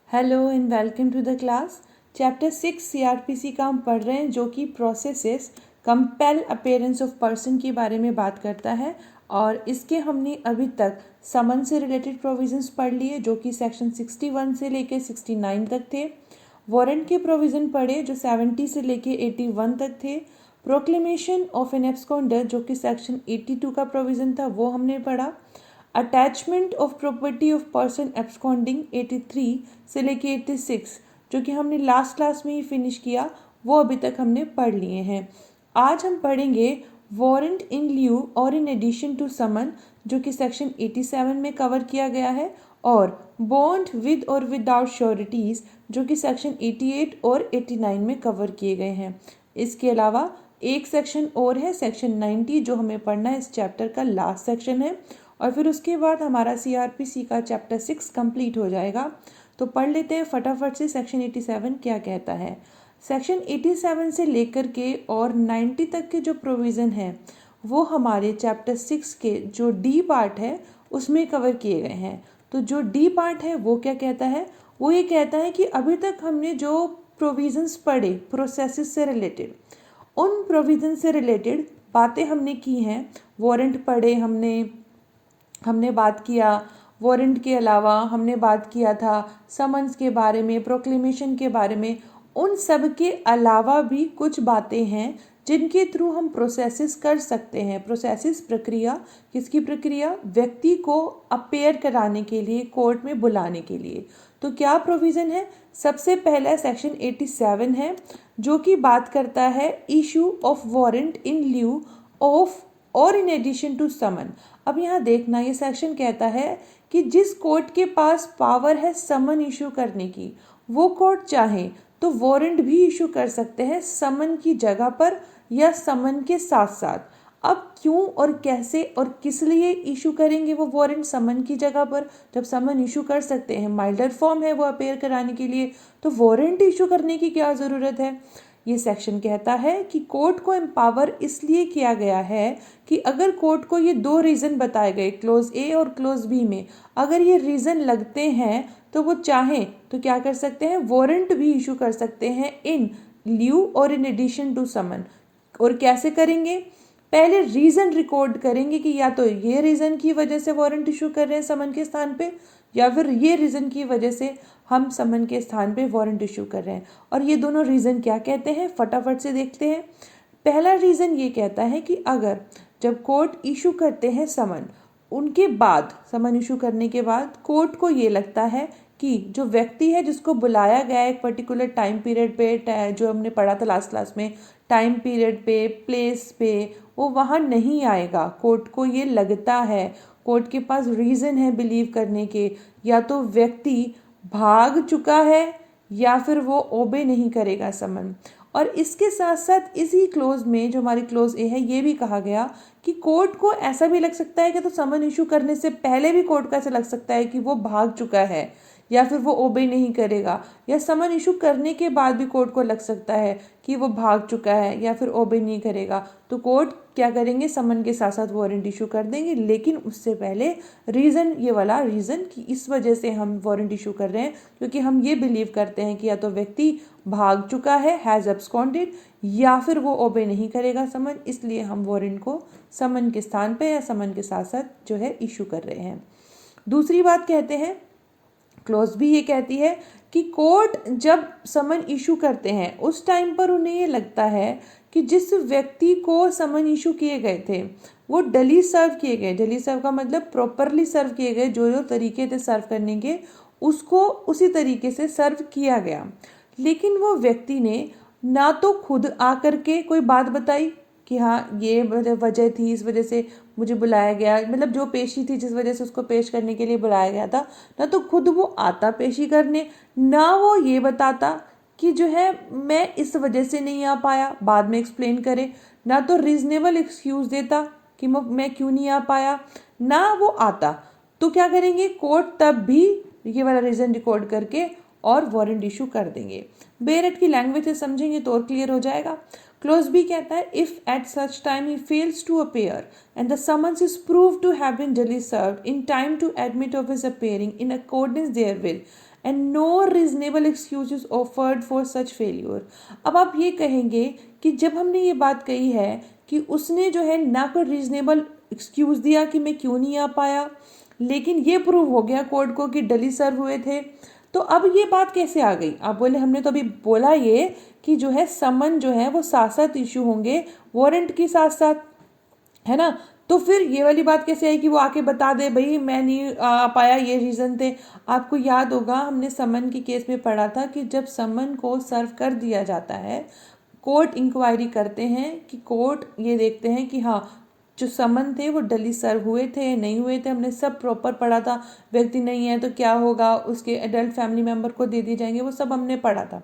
Hello and welcome to the class. Chapter 6 CrPC का हम पढ़ रहे हैं जो कि processes compel appearance of person के बारे में बात करता है। और इसके हमने अभी तक समन से रिलेटेड प्रोविजंस पढ़ लिए जो कि सेक्शन 61 से लेके 69 तक थे। वारंट के प्रोविज़न पढ़े जो 70 से लेके 81 तक थे। प्रोक्लेमेशन ऑफ एन एब्सकॉन्डर जो कि सेक्शन 82 का प्रोविज़न था वो हमने पढ़ा। Attachment of property of person absconding 83 से लेके 86 जो कि हमने लास्ट क्लास में ही फिनिश किया, वो अभी तक हमने पढ़ लिए हैं। आज हम पढ़ेंगे वारंट इन ल्यू और इन एडिशन टू समन जो कि सेक्शन 87 में कवर किया गया है, और बॉन्ड विद और विदाउट श्योरिटीज़ जो कि सेक्शन 88 और 89 में कवर किए गए हैं। इसके अलावा एक सेक्शन और है, सेक्शन 90, जो हमें पढ़ना है। इस चैप्टर का लास्ट सेक्शन है और फिर उसके बाद हमारा सीआरपीसी का चैप्टर 6 कंप्लीट हो जाएगा। तो पढ़ लेते हैं फटाफट से सेक्शन 87 क्या कहता है। सेक्शन 87 से लेकर के और 90 तक के जो प्रोविज़न है वो हमारे चैप्टर 6 के जो डी पार्ट है उसमें कवर किए गए हैं। तो जो डी पार्ट है वो क्या कहता है, वो ये कहता है कि अभी तक हमने जो प्रोविज़न्स पढ़े प्रोसेसेस से रिलेटेड, उन प्रोविज़न से रिलेटेड बातें हमने की हैं। वारंट पढ़े हमने बात किया। वारंट के अलावा हमने बात किया था समन्स के बारे में, प्रोक्लेमेशन के बारे में। उन सब के अलावा भी कुछ बातें हैं जिनके थ्रू हम प्रोसेसेस कर सकते हैं। प्रोसेसेस प्रक्रिया, किसकी प्रक्रिया? व्यक्ति को अपेयर कराने के लिए, कोर्ट में बुलाने के लिए। तो क्या प्रोविज़न है? सबसे पहला सेक्शन 87 है जो कि बात करता है issue of warrant in lieu of और इन एडिशन टू समन। अब यहाँ देखना, ये सेक्शन कहता है कि जिस कोर्ट के पास पावर है समन इशू करने की, वो कोर्ट चाहे तो वारंट भी इशू कर सकते हैं समन की जगह पर या समन के साथ साथ। अब क्यों और कैसे और किस लिए इशू करेंगे वो वारंट समन की जगह पर? जब समन इशू कर सकते हैं, माइल्डर फॉर्म है वो अपेयर कराने के लिए, तो वारंट इशू करने की क्या ज़रूरत है? ये सेक्शन कहता है कि कोर्ट को एम्पावर इसलिए किया गया है कि अगर कोर्ट को ये दो रीज़न बताए गए क्लोज ए और क्लोज बी में, अगर ये रीज़न लगते हैं तो वो चाहें तो क्या कर सकते हैं, वारंट भी इशू कर सकते हैं इन ल्यू और इन एडिशन टू समन। और कैसे करेंगे? पहले रीज़न रिकॉर्ड करेंगे कि या तो ये रीज़न की वजह से वारंट इशू कर रहे हैं समन के स्थान पे, या फिर ये रीज़न की वजह से हम समन के स्थान पे वारंट इशू कर रहे हैं। और ये दोनों रीज़न क्या कहते हैं फटाफट से देखते हैं। पहला रीज़न ये कहता है कि अगर जब कोर्ट इशू करते हैं समन, उनके बाद समन इशू करने के बाद कोर्ट को ये लगता है कि जो व्यक्ति है जिसको बुलाया गया है एक पर्टिकुलर टाइम पीरियड पे, जो हमने पढ़ा था लास्ट क्लास में, टाइम पीरियड पे, प्लेस पे, वो वहाँ नहीं आएगा। कोर्ट को ये लगता है, कोर्ट के पास रीज़न है बिलीव करने के, या तो व्यक्ति भाग चुका है या फिर वो ओबे नहीं करेगा समन। और इसके साथ साथ इसी क्लोज में, जो हमारी क्लोज ए है, ये भी कहा गया कि कोर्ट को ऐसा भी लग सकता है कि तो समन इशू करने से पहले भी कोर्ट को ऐसा लग सकता है कि वो भाग चुका है या फिर वो ओबे नहीं करेगा, या समन इशू करने के बाद भी कोर्ट को लग सकता है कि वो भाग चुका है या फिर ओबे नहीं करेगा। तो कोर्ट क्या करेंगे, समन के साथ साथ वारंट इशू कर देंगे, लेकिन उससे पहले रीज़न, ये वाला रीज़न कि इस वजह से हम वारंट इशू कर रहे हैं क्योंकि हम ये बिलीव करते हैं कि या तो व्यक्ति भाग चुका है, हैज़ एब्सकॉन्डेड, या फिर वो ओबे नहीं करेगा समन, इसलिए हम वारंट को समन के स्थान पे या समन के साथ साथ जो है इशू कर रहे हैं। दूसरी बात कहते हैं, क्लॉज भी ये कहती है कि कोर्ट जब समन इशू करते हैं उस टाइम पर उन्हें ये लगता है कि जिस व्यक्ति को समन इशू किए गए थे वो डली सर्व किए गए। डली सर्व का मतलब प्रॉपरली सर्व किए गए, जो जो तरीके थे सर्व करने के उसको उसी तरीके से सर्व किया गया। लेकिन वो व्यक्ति ने ना तो खुद आकर के कोई बात बताई कि हाँ ये वजह थी, इस वजह से मुझे बुलाया गया, मतलब जो पेशी थी जिस वजह से उसको पेश करने के लिए बुलाया गया था, ना तो खुद वो आता पेशी करने, ना वो ये बताता कि जो है मैं इस वजह से नहीं आ पाया, बाद में एक्सप्लेन करे, ना तो रीजनेबल एक्सक्यूज़ देता कि मैं क्यों नहीं आ पाया, ना वो आता। तो क्या करेंगे, कोर्ट तब भी ये वाला रीज़न रिकॉर्ड करके और वारंट इशू कर देंगे। बेरेट की लैंग्वेज से समझेंगे तो और क्लियर हो जाएगा। क्लोज बी कहता है if at such time he fails to appear and the summons is proved to have been duly served in time to admit of his appearing in accordance therewith and no reasonable excuse is offered for such failure. अब आप ये कहेंगे कि जब हमने ये बात कही है कि उसने जो है ना कोई रीजनेबल एक्सक्यूज दिया कि मैं क्यों नहीं आ पाया, लेकिन ये प्रूव हो गया कोर्ट को कि डली सर्व हुए थे, तो अब ये बात कैसे आ गई? आप बोले हमने तो अभी बोला ये कि जो है समन जो है वो साथ साथ इशू होंगे वारंट के साथ साथ, है ना। तो फिर ये वाली बात कैसे आई कि वो आके बता दे भाई मैं नहीं आ पाया, ये रीज़न थे। आपको याद होगा हमने समन के केस में पढ़ा था कि जब समन को सर्व कर दिया जाता है, कोर्ट इंक्वायरी करते हैं कि कोर्ट ये देखते हैं कि हाँ जो समन थे वो डली सर्व हुए थे नहीं हुए थे, हमने सब प्रॉपर पढ़ा था। व्यक्ति नहीं है तो क्या होगा, उसके एडल्ट फैमिली मेम्बर को दे दिए जाएंगे, वो सब हमने पढ़ा था।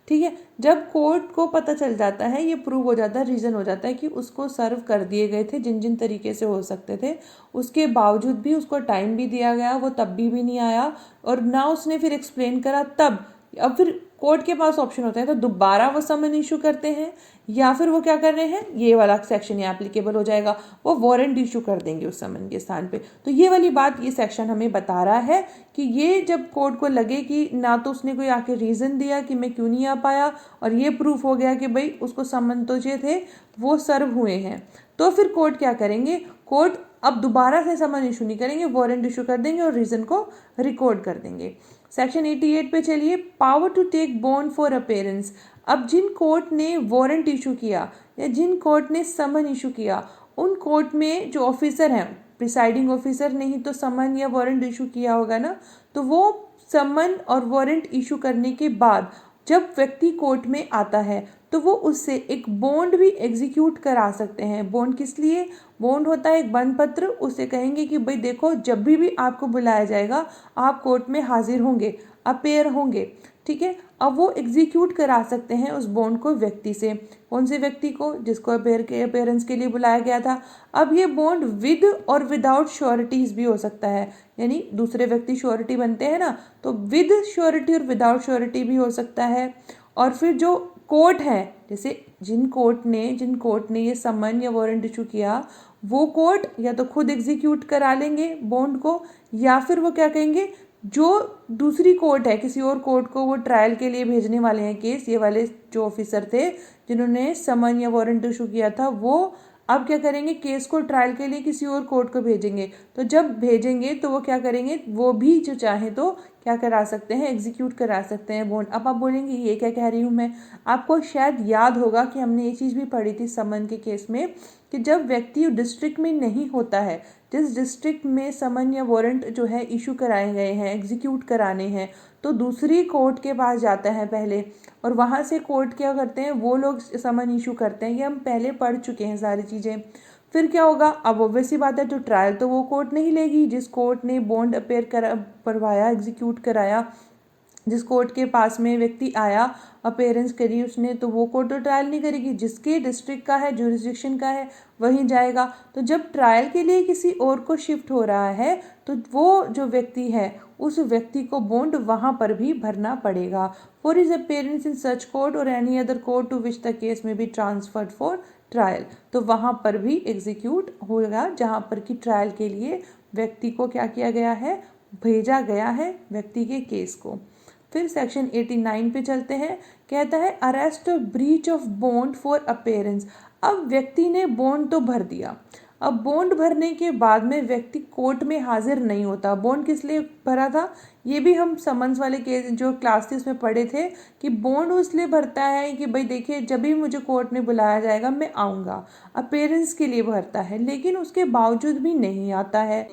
ठीक है, जब कोर्ट को पता चल जाता है, ये प्रूव हो जाता है, रीज़न हो जाता है कि उसको सर्व कर दिए गए थे जिन जिन तरीके से हो सकते थे, उसके बावजूद भी उसको टाइम भी दिया गया, वो तब भी नहीं आया और ना उसने फिर एक्सप्लेन करा, तब अब फिर कोर्ट के पास ऑप्शन होता है तो दोबारा वो समन इशू करते हैं या फिर वो क्या कर रहे हैं, ये वाला सेक्शन यहाँ एप्लीकेबल हो जाएगा, वो वारंट इशू कर देंगे उस समन के स्थान पे। तो ये वाली बात ये सेक्शन हमें बता रहा है कि ये जब कोर्ट को लगे कि ना तो उसने कोई आके रीज़न दिया कि मैं क्यों नहीं आ पाया और ये प्रूफ हो गया कि भाई उसको समन तो जो थे वो सर्व हुए हैं, तो फिर कोर्ट क्या करेंगे, कोर्ट अब दोबारा से समन इशू नहीं करेंगे, वारंट इशू कर देंगे और रीज़न को रिकॉर्ड कर देंगे। सेक्शन 88 पे चलिए, power to take bond for appearance. अब जिन कोर्ट ने वारंट इशू किया या जिन कोर्ट ने समन इशू किया, उन कोर्ट में जो ऑफिसर हैं, प्रिसाइडिंग ऑफिसर ने ही तो समन या वारंट इशू किया होगा ना, तो वो समन और वारंट इशू करने के बाद जब व्यक्ति कोर्ट में आता है तो वो उससे एक बॉन्ड भी एग्जीक्यूट करा सकते हैं। बॉन्ड किस लिए? बॉन्ड होता है एक बंद पत्र, उसे कहेंगे कि भाई देखो जब भी आपको बुलाया जाएगा आप कोर्ट में हाजिर होंगे, अपेयर होंगे, ठीक है। अब वो एग्जीक्यूट करा सकते हैं उस बॉन्ड को व्यक्ति से। कौन से व्यक्ति को? जिसको अपेयरेंस के लिए बुलाया गया था। अब ये बॉन्ड विद और विदाउट श्योरिटीज भी हो सकता है, यानी दूसरे व्यक्ति श्योरिटी बनते हैं ना, तो विद श्योरिटी और विदाउट श्योरिटी भी हो सकता है। और फिर जो कोर्ट है, जैसे जिन कोर्ट ने ये समन या वारंट इशू किया, वो कोर्ट या तो खुद एग्जीक्यूट करा लेंगे बॉन्ड को, या फिर वो क्या कहेंगे, जो दूसरी कोर्ट है, किसी और कोर्ट को वो ट्रायल के लिए भेजने वाले हैं केस, ये वाले जो ऑफिसर थे जिन्होंने समन या वारंट इशू किया था, वो अब क्या करेंगे, केस को ट्रायल के लिए किसी और कोर्ट को भेजेंगे। तो जब भेजेंगे तो वो क्या करेंगे, वो भी जो चाहे तो क्या करा सकते हैं, एग्जीक्यूट करा सकते हैं बॉन्ड। अब आप बोलेंगे ये क्या कह रही हूँ मैं, आपको शायद याद होगा कि हमने ये चीज़ भी पढ़ी थी समन के केस में कि जब व्यक्ति डिस्ट्रिक्ट में नहीं होता है, जिस डिस्ट्रिक्ट में समन या वारंट जो है इशू कराए गए हैं, एग्जीक्यूट कराने हैं, तो दूसरी कोर्ट के पास जाता है पहले, और वहाँ से कोर्ट क्या करते हैं, वो लोग समन इशू करते हैं। ये हम पहले पढ़ चुके हैं सारी चीज़ें। फिर क्या होगा, अब ऑब्वियस सी बात है, तो ट्रायल तो वो कोर्ट नहीं लेगी जिस कोर्ट ने बॉन्ड अपेयर करवाया, एग्जीक्यूट कराया, जिस कोर्ट के पास में व्यक्ति आया, अपेयरेंस करी उसने, तो वो कोर्ट तो ट्रायल नहीं करेगी, जिसके डिस्ट्रिक्ट का है, जुरिस्डिक्शन का है, वहीं जाएगा। तो जब ट्रायल के लिए किसी और को शिफ्ट हो रहा है तो वो जो व्यक्ति है उस व्यक्ति को बॉन्ड वहाँ पर भी भरना पड़ेगा। For his appearance in such court और any other court to which the case may be transferred for trial, तो वहाँ पर भी एग्जीक्यूट होगा जहाँ पर कि ट्रायल के लिए व्यक्ति को क्या किया गया है, भेजा गया है व्यक्ति के केस को। फिर सेक्शन 89 पे चलते हैं, कहता है अरेस्ट और breach of bond for appearance. अब व्यक्ति ने बॉन्ड तो भर दिया, अब बॉन्ड भरने के बाद में व्यक्ति कोर्ट में हाजिर नहीं होता। बॉन्ड किस लिए भरा था, ये भी हम समन्स वाले के जो क्लास थी उसमें पढ़े थे कि बॉन्ड इसलिए भरता है कि भाई देखिए जब भी मुझे कोर्ट में बुलाया जाएगा मैं आऊँगा, अपेयरेंस के लिए भरता है, लेकिन उसके बावजूद भी नहीं आता है।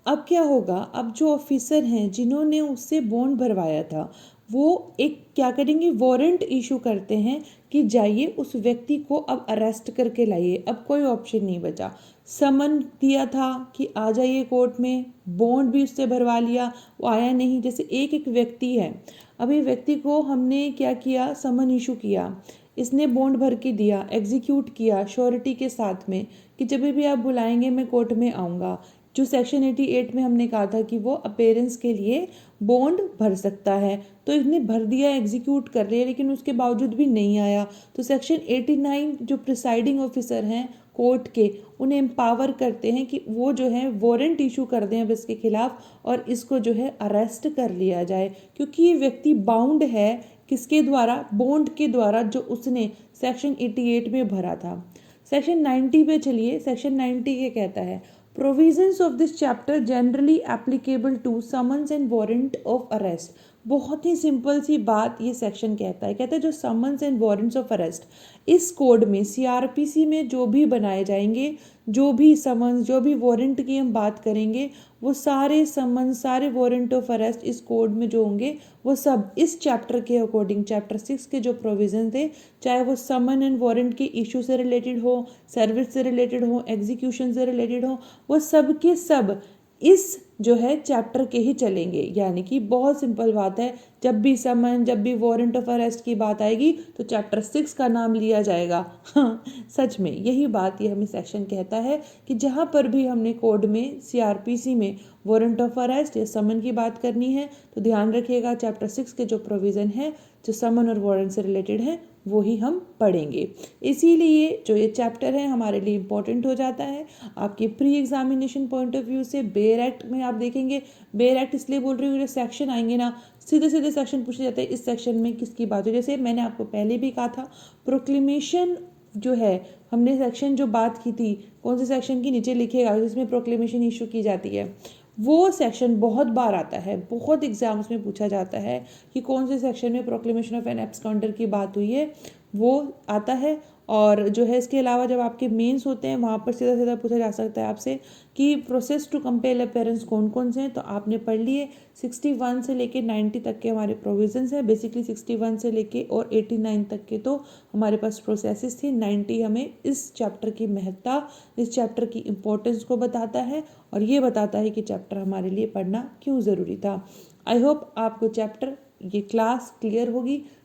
अब क्या होगा, अब जो ऑफिसर हैं जिन्होंने उससे बॉन्ड भरवाया था वो एक क्या करेंगे, वारंट इशू करते हैं कि जाइए उस व्यक्ति को अब अरेस्ट करके लाइए। अब कोई ऑप्शन नहीं बचा, समन दिया था कि आ जाइए कोर्ट में, बॉन्ड भी उससे भरवा लिया, वो आया नहीं। जैसे एक एक व्यक्ति है, अब ये व्यक्ति को हमने क्या किया, समन इशू किया, इसने बॉन्ड भर के दिया, एग्जीक्यूट किया श्योरिटी के साथ में कि जब भी आप बुलाएंगे मैं कोर्ट में आऊँगा। जो सेक्शन 88 में हमने कहा था कि वो अपेयरेंस के लिए बॉन्ड भर सकता है, तो इसने भर दिया, एग्जीक्यूट कर लिया, लेकिन उसके बावजूद भी नहीं आया। तो सेक्शन 89 जो प्रिसाइडिंग ऑफिसर हैं कोर्ट के उन्हें एम्पावर करते हैं कि वो जो है वारंट इशू कर दें अब इसके खिलाफ और इसको जो है अरेस्ट कर लिया जाए, क्योंकि ये व्यक्ति बाउंड है किसके द्वारा, बॉन्ड के द्वारा जो उसने सेक्शन 88 में भरा था। सेक्शन 90 पे चलिए। सेक्शन 90 ये कहता है, provisions of this chapter generally applicable to summons and warrant of arrest. बहुत ही सिंपल सी बात ये सेक्शन कहता है जो summons and warrants of arrest इस कोड में सीआरपीसी में जो भी बनाए जाएंगे, जो भी समन्स, जो भी वारंट की हम बात करेंगे, वो सारे समन्स, सारे वारंट ऑफ अरेस्ट इस कोड में जो होंगे वो सब इस चैप्टर के अकॉर्डिंग, चैप्टर 6 के जो प्रोविजन थे, चाहे वो समन एंड वारंट के इशू से रिलेटेड हो, सर्विस से रिलेटेड हो, एग्जीक्यूशन से रिलेटेड हो, वो सब के सब इस जो है चैप्टर के ही चलेंगे। यानी कि बहुत सिंपल बात है, जब भी समन, जब भी वारंट ऑफ अरेस्ट की बात आएगी तो चैप्टर 6 का नाम लिया जाएगा। हाँ, सच में यही बात ये हमें सेक्शन कहता है कि जहाँ पर भी हमने कोड में सीआरपीसी में वारंट ऑफ अरेस्ट या समन की बात करनी है तो ध्यान रखिएगा चैप्टर 6 के जो प्रोविज़न है जो समन और वारंट से रिलेटेड है वो ही हम पढ़ेंगे। इसीलिए जो ये चैप्टर है हमारे लिए इम्पोर्टेंट हो जाता है आपके pre examination point of view से। बेयर एक्ट में आप देखेंगे, बेयर एक्ट इसलिए बोल रही हूँ, जो सेक्शन आएंगे ना सीधे सीधे सेक्शन पूछे जाते हैं इस सेक्शन में किसकी बात हो। जैसे मैंने आपको पहले भी कहा था, प्रोक्लेमेशन जो है हमने सेक्शन जो बात की थी, कौन से सेक्शन की, नीचे लिखेगा जिसमें प्रोक्लेमेशन इशू की जाती है, वो सेक्शन बहुत बार आता है, बहुत एग्जाम्स में पूछा जाता है कि कौन से सेक्शन में प्रोक्लेमेशन ऑफ एन एब्सकॉन्डर की बात हुई है, वो आता है। और जो है इसके अलावा जब आपके मेंस होते हैं वहाँ पर सीधा सीधा पूछा जा सकता है आपसे कि प्रोसेस टू कंपेल अपीयरेंस कौन कौन से हैं, तो आपने पढ़ लिए 61 से लेके 90 तक के हमारे प्रोविजंस हैं। बेसिकली 61 से लेके और 89 तक के तो हमारे पास प्रोसेसेस थे। 90 हमें इस चैप्टर की महत्ता, इस चैप्टर की इम्पोर्टेंस को बताता है और ये बताता है कि चैप्टर हमारे लिए पढ़ना क्यों ज़रूरी था। आई होप आपको चैप्टर, ये क्लास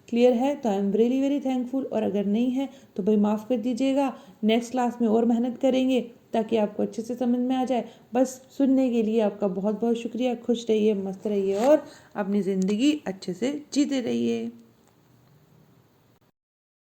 क्लियर है तो I am really very thankful. और अगर नहीं है तो भाई माफ़ कर दीजिएगा, नेक्स्ट क्लास में और मेहनत करेंगे ताकि आपको अच्छे से समझ में आ जाए। बस सुनने के लिए आपका बहुत बहुत शुक्रिया। खुश रहिए, मस्त रहिए और अपनी ज़िंदगी अच्छे से जीते रहिए।